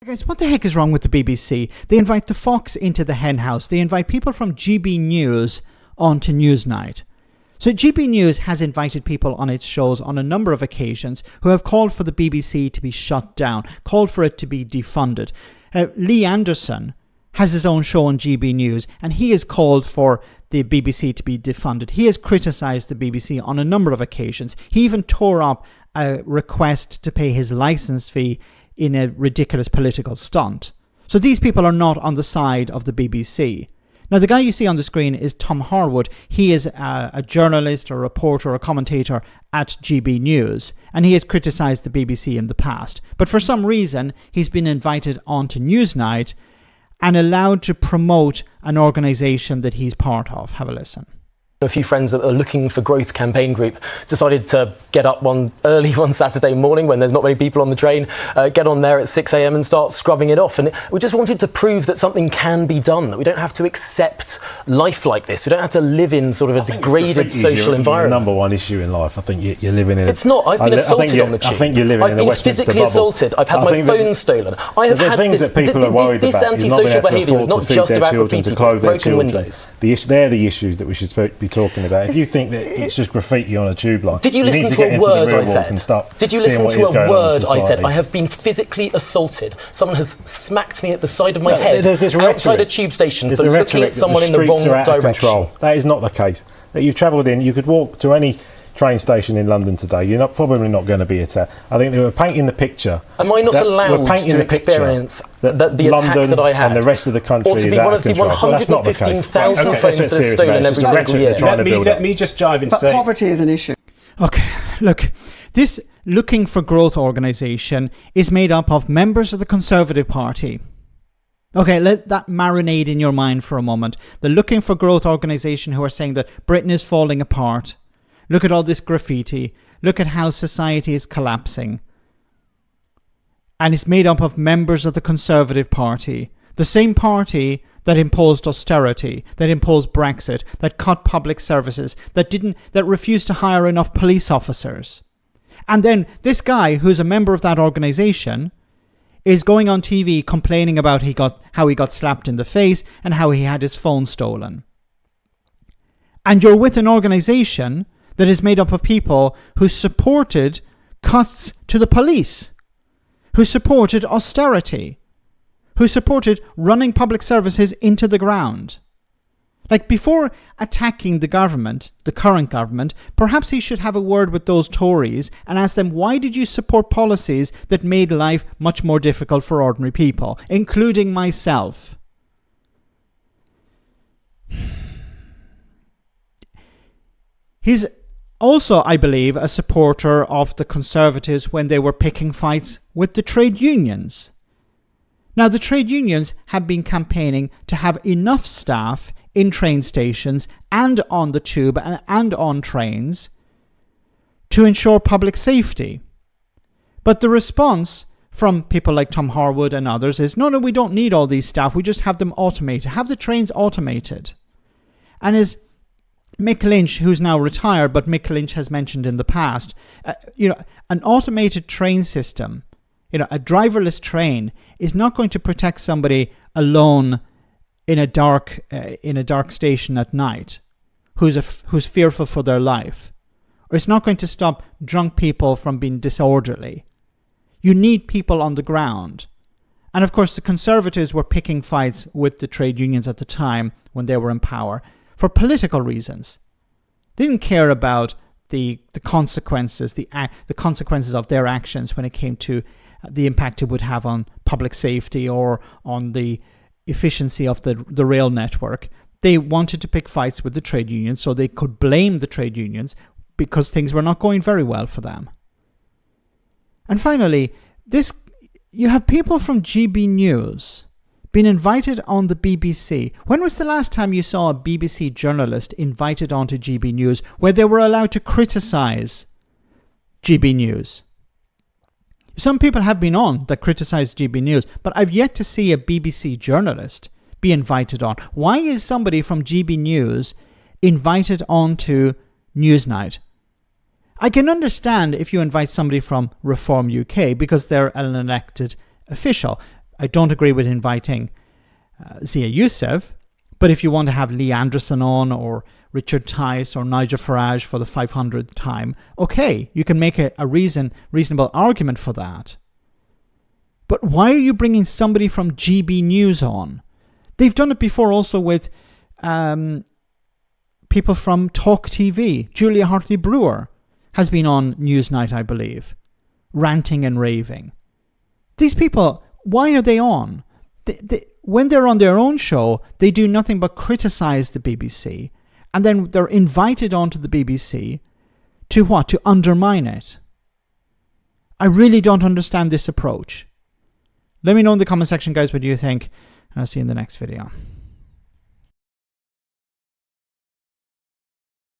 guys, what the heck is wrong with the BBC? They invite the Fox into the hen house. They invite people from GB News onto Newsnight. So GB News has invited people on its shows on a number of occasions who have called for the BBC to be shut down, called for it to be defunded. Lee Anderson has his own show on GB News, and he has called for the BBC to be defunded. He has criticised the BBC on a number of occasions. He even tore up a request to pay his licence fee in a ridiculous political stunt. So these people are not on the side of the BBC. Now, the guy you see on the screen is Tom Harwood. He is a journalist, a reporter, a commentator at GB News, and he has criticised the BBC in the past. But for some reason, he's been invited onto Newsnight and allowed to promote an organisation that he's part of. Have a listen. A few friends that are looking for growth campaign group decided to get up early one Saturday morning when there's not many people on the train, get on there at 6 a.m. and start scrubbing it off. And we just wanted to prove that something can be done, that we don't have to accept life like this. We don't have to live in sort of a degraded social environment. Number one issue in life. I think you're living in. It's not. I've been assaulted on the tube. I think you're living in a Westminster bubble. I've been physically assaulted. I've had my phone stolen. I have had this antisocial behaviour is not just about graffiti, but broken windows. They're the issues that we should be talking about. If you think that it's just graffiti on a tube line, did you listen to a word I said? Did you listen to a word I said? I have been physically assaulted. Someone has smacked me at the side of my head outside a tube station for looking at someone in the wrong direction. That is not the case. That you've travelled in, you could walk to any train station in London today. You're probably not going to be attacked. I think they were painting the picture. Am I not allowed to experience the attack that I had? And the rest of the country is out of control. Or to be one of the 115,000 phones that are stolen every single year. Let me just jive and say... poverty is an issue. Okay, look, this Looking for Growth organisation is made up of members of the Conservative Party. Okay, let that marinate in your mind for a moment. The Looking for Growth organisation who are saying that Britain is falling apart. Look at all this graffiti. Look at how society is collapsing. And it's made up of members of the Conservative Party. The same party that imposed austerity, that imposed Brexit, that cut public services, that refused to hire enough police officers. And then this guy, who's a member of that organisation, is going on TV complaining about how he got slapped in the face and how he had his phone stolen. And you're with an organisation that is made up of people who supported cuts to the police, who supported austerity, who supported running public services into the ground. Like, before attacking the government, the current government, perhaps he should have a word with those Tories and ask them, why did you support policies that made life much more difficult for ordinary people, including myself? He's also, I believe, a supporter of the Conservatives when they were picking fights with the trade unions. Now, the trade unions have been campaigning to have enough staff in train stations and on the tube and on trains to ensure public safety. But the response from people like Tom Harwood and others is, no, we don't need all these staff. We just have them automated. Have the trains automated. And as Mick Lynch, who's now retired, but Mick Lynch has mentioned in the past, an automated train system, a driverless train is not going to protect somebody alone in a dark station at night who's fearful for their life. Or it's not going to stop drunk people from being disorderly. You need people on the ground. And of course, the Conservatives were picking fights with the trade unions at the time when they were in power for political reasons. They didn't care about the consequences, the consequences of their actions when it came to the impact it would have on public safety or on the efficiency of the rail network. They wanted to pick fights with the trade unions so they could blame the trade unions because things were not going very well for them. And finally, you have people from GB News being invited on the BBC. When was the last time you saw a BBC journalist invited onto GB News where they were allowed to criticise GB News? Some people have been on that criticise GB News, but I've yet to see a BBC journalist be invited on. Why is somebody from GB News invited on to Newsnight? I can understand if you invite somebody from Reform UK because they're an elected official. I don't agree with inviting Zia Youssef, but if you want to have Lee Anderson on, or Richard Tice, or Nigel Farage for the 500th time, okay, you can make a reasonable argument for that. But why are you bringing somebody from GB News on? They've done it before also with people from Talk TV. Julia Hartley-Brewer has been on Newsnight, I believe, ranting and raving. These people, why are they on? When they're on their own show, they do nothing but criticize the BBC, and then they're invited onto the BBC to what? To undermine it. I really don't understand this approach. Let me know in the comment section, guys, what you think, and I'll see you in the next video.